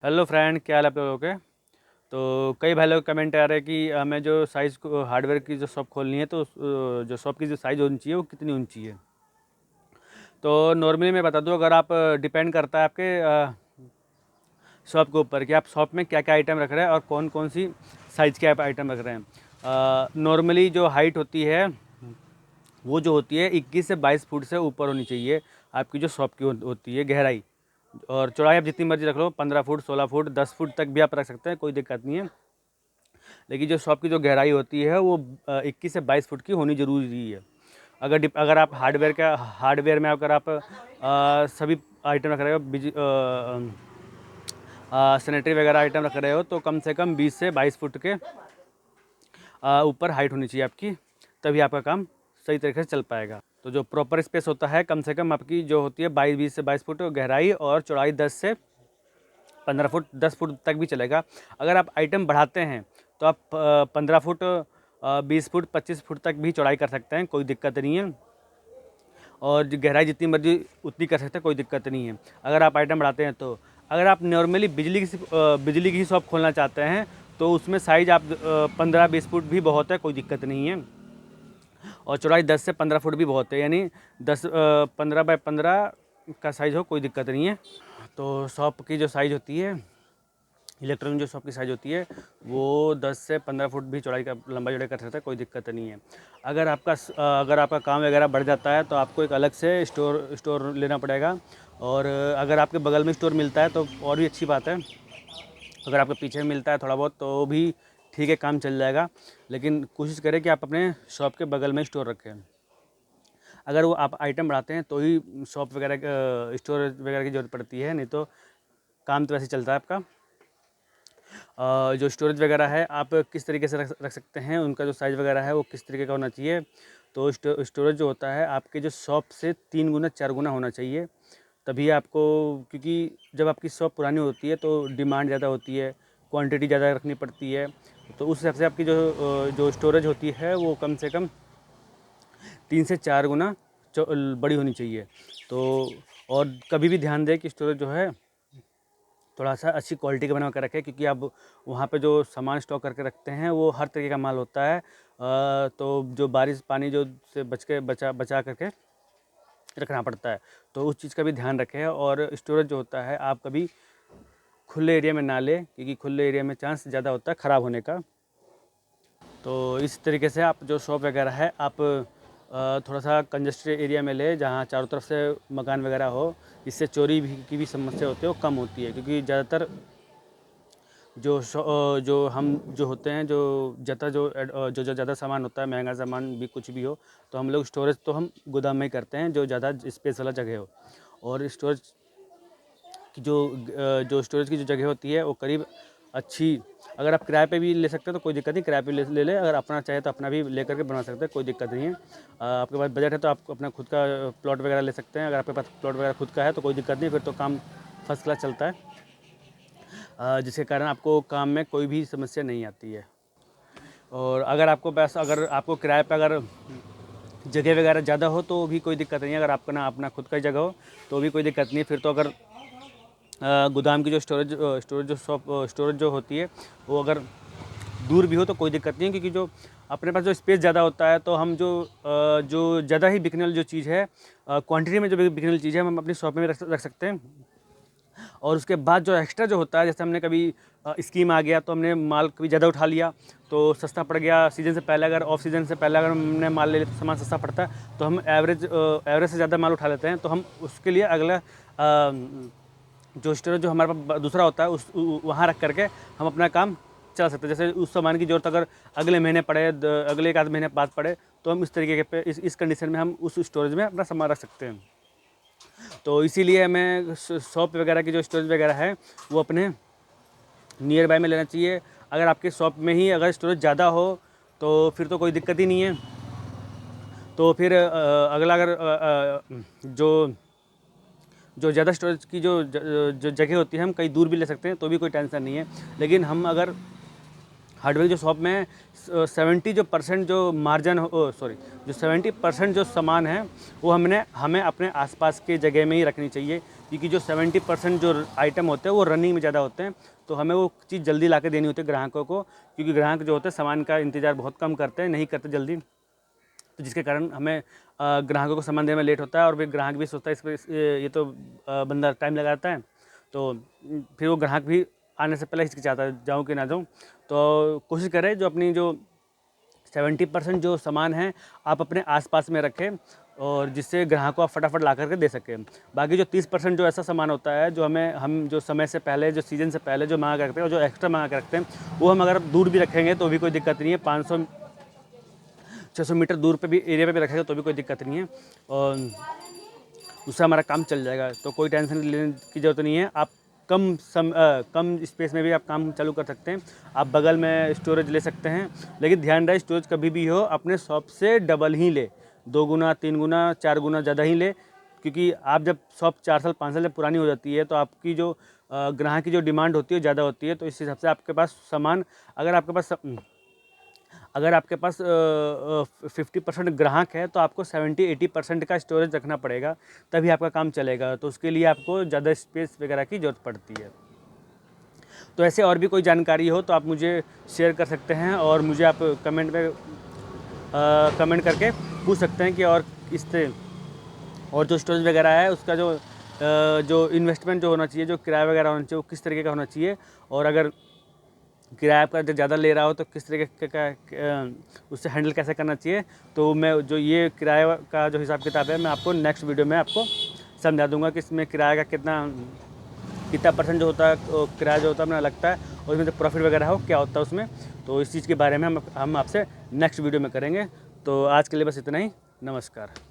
Hello friend, क्या हाल है आप लोगों के। तो कई भाई लोग कमेंट आ रहे हैं कि हमें जो साइज़ को हार्डवेयर की जो शॉप खोलनी है तो जो शॉप की जो साइज़ होनी चाहिए वो कितनी होनी चाहिए। तो नॉर्मली मैं बता दूं, अगर आप डिपेंड करता है आपके शॉप के ऊपर कि आप शॉप में क्या क्या आइटम रख रहे हैं और कौन कौन सी साइज़ के आप आइटम रख रहे हैं। नॉर्मली जो हाइट होती है वो जो होती है 21 से 22 फुट से ऊपर होनी चाहिए आपकी जो शॉप की होती है गहराई। और चौड़ाई आप जितनी मर्जी रख लो, 15 फुट, 16 फुट, 10 फुट तक भी आप रख सकते हैं, कोई दिक्कत नहीं है। लेकिन जो शॉप की जो गहराई होती है वो 21 से 22 फुट की होनी ज़रूरी है। अगर आप हार्डवेयर में अगर आप सभी आइटम रख रहे हो, सैनिटरी वगैरह आइटम रख रहे हो, तो कम से कम 20 से 22 फुट के ऊपर हाइट होनी चाहिए आपकी, तभी आपका काम सही तरीके से चल पाएगा। तो जो प्रॉपर स्पेस होता है कम से कम आपकी जो होती है 20 से 22 फुट गहराई, और चौड़ाई 10 से 15 फुट, 10 फुट तक भी चलेगा। अगर आप आइटम बढ़ाते हैं तो आप 15 फुट, 20 फुट, 25 फुट तक भी चौड़ाई कर सकते हैं, कोई दिक्कत नहीं है। और जो गहराई जितनी मर्जी उतनी कर सकते हैं, कोई दिक्कत नहीं है अगर आप आइटम बढ़ाते हैं तो। अगर आप नॉर्मली बिजली की शॉप खोलना चाहते हैं तो उसमें साइज़ आप 15-20 फुट भी बहुत है, कोई दिक्कत नहीं है। और चौड़ाई 10 से 15 फुट भी बहुत है, यानी 15 बाय 15 का साइज़ हो, कोई दिक्कत नहीं है। तो शॉप की जो साइज़ होती है, इलेक्ट्रॉनिक जो शॉप की साइज़ होती है वो 10 से 15 फुट भी चौड़ाई का लंबा चौड़ाई कर सकता है, कोई दिक्कत नहीं है। अगर आपका काम वगैरह बढ़ जाता है तो आपको एक अलग से स्टोर लेना पड़ेगा। और अगर आपके बगल में स्टोर मिलता है तो और भी अच्छी बात है। अगर आपके पीछे मिलता है थोड़ा बहुत तो भी ठीक है, काम चल जाएगा। लेकिन कोशिश करें कि आप अपने शॉप के बगल में स्टोर रखें। अगर वो आप आइटम बढ़ाते हैं तो ही शॉप वगैरह स्टोरेज वगैरह की ज़रूरत पड़ती है, नहीं तो काम तो वैसे चलता है आपका। जो स्टोरेज वगैरह है आप किस तरीके से रख सकते हैं, उनका जो साइज़ वगैरह है वो किस तरीके का होना चाहिए। तो स्टोरेज जो होता है आपके जो शॉप से 3 गुना 4 गुना होना चाहिए, तभी आपको, क्योंकि जब आपकी शॉप पुरानी होती है तो डिमांड ज़्यादा होती है, क्वांटिटी ज़्यादा रखनी पड़ती है। तो उस हिसाब से आपकी जो स्टोरेज होती है वो कम से कम 3 से 4 गुना बड़ी होनी चाहिए। तो और कभी भी ध्यान दें कि स्टोरेज जो है थोड़ा सा अच्छी क्वालिटी का बना कर रखें, क्योंकि आप वहाँ पे जो सामान स्टॉक करके रखते हैं वो हर तरीके का माल होता है। तो जो बारिश पानी जो से बचा करके रखना पड़ता है, तो उस चीज़ का भी ध्यान रखें। और स्टोरेज जो होता है आप कभी खुले एरिया में ना लें, क्योंकि खुले एरिया में चांस ज़्यादा होता है ख़राब होने का। तो इस तरीके से आप जो शॉप वगैरह है आप थोड़ा सा कंजस्टेड एरिया में ले, जहाँ चारों तरफ से मकान वगैरह हो, इससे चोरी भी की भी समस्या होती है वो कम होती है। क्योंकि ज़्यादातर जो होते हैं, जो ज़्यादा सामान होता है, महंगा सामान भी कुछ भी हो, तो हम लोग स्टोरेज तो हम गोदाम में ही करते हैं, जो ज़्यादा स्पेस वाला जगह हो। और स्टोरेज की जो स्टोरेज की जो जगह होती है वो करीब अच्छी, अगर आप किराए पे भी ले सकते हैं तो कोई दिक्कत नहीं, किराए पे ले लें। अगर अपना चाहे तो अपना भी ले करके बना सकते हैं, कोई दिक्कत नहीं है। आपके पास बजट है तो आप अपना खुद का प्लॉट वगैरह ले सकते हैं। अगर आपके पास प्लॉट वगैरह खुद का है तो कोई दिक्कत नहीं, फिर तो काम फर्स्ट क्लास चलता है, जिसके कारण आपको काम में कोई भी समस्या नहीं आती है। और अगर आपको किराए पे अगर जगह वगैरह ज़्यादा हो तो भी कोई दिक्कत नहीं है। अगर आपका ना अपना खुद का जगह हो तो भी कोई दिक्कत नहीं है। फिर तो अगर गोदाम की जो स्टोरेज जो होती है वो अगर दूर भी हो तो कोई दिक्कत नहीं है, क्योंकि जो अपने पास जो स्पेस ज़्यादा होता है तो हम जो ज़्यादा ही बिकने वाली जो चीज़ है, क्वांटिटी में जो बिकने वाली चीज़ है, हम अपनी शॉप में रख सकते हैं। और उसके बाद जो एक्स्ट्रा जो होता है, जैसे हमने कभी स्कीम आ गया तो हमने माल कभी ज़्यादा उठा लिया तो सस्ता पड़ गया, सीज़न से पहले अगर ऑफ सीज़न से पहले अगर हमने माल ले लिया तो सामान सस्ता पड़ता है, तो हम एवरेज से ज़्यादा माल उठा लेते हैं। तो हम उसके लिए अगला जो स्टोरेज जो हमारे पास दूसरा होता है वहाँ रख करके हम अपना काम चला सकते हैं। जैसे उस सामान की ज़रूरत अगर अगले महीने पड़े, अगले एक आध महीने बाद पड़े, तो हम इस तरीके के पे इस कंडीशन में हम उस स्टोरेज में अपना सामान रख सकते हैं। तो इसीलिए हमें शॉप वगैरह की जो स्टोरेज वगैरह है वो अपने नियर बाय में लेना चाहिए। अगर आपके शॉप में ही अगर स्टोरेज ज़्यादा हो तो फिर तो कोई दिक्कत ही नहीं है। तो फिर अगला अगर जो ज़्यादा स्टोरेज की जो जगह होती है हम कहीं दूर भी ले सकते हैं, तो भी कोई टेंशन नहीं है। लेकिन हम अगर हार्डवेयर जो शॉप में 70 जो परसेंट जो मार्जिन हो, सॉरी, जो 70% जो सामान है वो हमें अपने आसपास के जगह में ही रखनी चाहिए, क्योंकि जो 70% जो आइटम होते हैं वो रनिंग में ज़्यादा होते हैं, तो हमें वो चीज़ जल्दी ला के देनी होती है ग्राहकों को, क्योंकि ग्राहक जो होते हैं सामान का इंतज़ार बहुत कम करते हैं, नहीं करते जल्दी, तो जिसके कारण हमें ग्राहकों को सामान देने में लेट होता है। और फिर ग्राहक भी सोचता है इस पर ये तो बंदा टाइम लगाता है, तो फिर वो ग्राहक भी आने से पहले हिचकिचाता है जाऊँ कि ना जाऊँ। तो कोशिश करें जो अपनी जो 70% जो सामान है आप अपने आसपास में रखें, और जिससे ग्राहक को आप फटाफट ला करके दे सकें। बाकी जो 30% जो ऐसा सामान होता है जो हम जो समय से पहले, जो सीज़न से पहले जो मंगा के रखते हैं और जो एक्स्ट्रा मंगा के रखते हैं, वो हम अगर दूर भी रखेंगे तो भी कोई दिक्कत नहीं है। 500-600 मीटर दूर पे भी एरिया पे भी रखेंगे तो भी कोई दिक्कत नहीं है, और उससे हमारा काम चल जाएगा। तो कोई टेंशन लेने की ज़रूरत नहीं है। आप कम स्पेस में भी आप काम चालू कर सकते हैं। आप बगल में स्टोरेज ले सकते हैं, लेकिन ध्यान रहे स्टोरेज कभी भी हो अपने शॉप से डबल ही ले, 2 गुना 3 गुना 4 गुना ज़्यादा ही ले, क्योंकि आप जब शॉप 4 साल 5 साल जब पुरानी हो जाती है तो आपकी जो ग्राहक की जो डिमांड होती है ज़्यादा होती है। तो इस हिसाब से आपके पास सामान, अगर आपके पास 50% ग्राहक है तो आपको 70-80% का स्टोरेज रखना पड़ेगा, तभी आपका काम चलेगा। तो उसके लिए आपको ज़्यादा स्पेस वगैरह की ज़रूरत पड़ती है। तो ऐसे और भी कोई जानकारी हो तो आप मुझे शेयर कर सकते हैं, और मुझे आप कमेंट में कमेंट करके पूछ सकते हैं कि और इससे और जो स्टोरेज वगैरह है उसका जो इन्वेस्टमेंट जो होना चाहिए, जो किराया वगैरह होना चाहिए, वो किस तरीके का होना चाहिए, और अगर किराया आपका ज़्यादा ले रहा हो तो किस तरीके का उससे हैंडल कैसे करना चाहिए। तो मैं जो ये किराए का जो हिसाब किताब है मैं आपको नेक्स्ट वीडियो में आपको समझा दूंगा कि इसमें किराए का कितना % जो होता है किराया जो होता है अपना लगता है, और इसमें जो प्रॉफिट वगैरह हो क्या होता है उसमें। तो इस चीज़ के बारे में हम आपसे नेक्स्ट वीडियो में करेंगे। तो आज के लिए बस इतना ही। नमस्कार।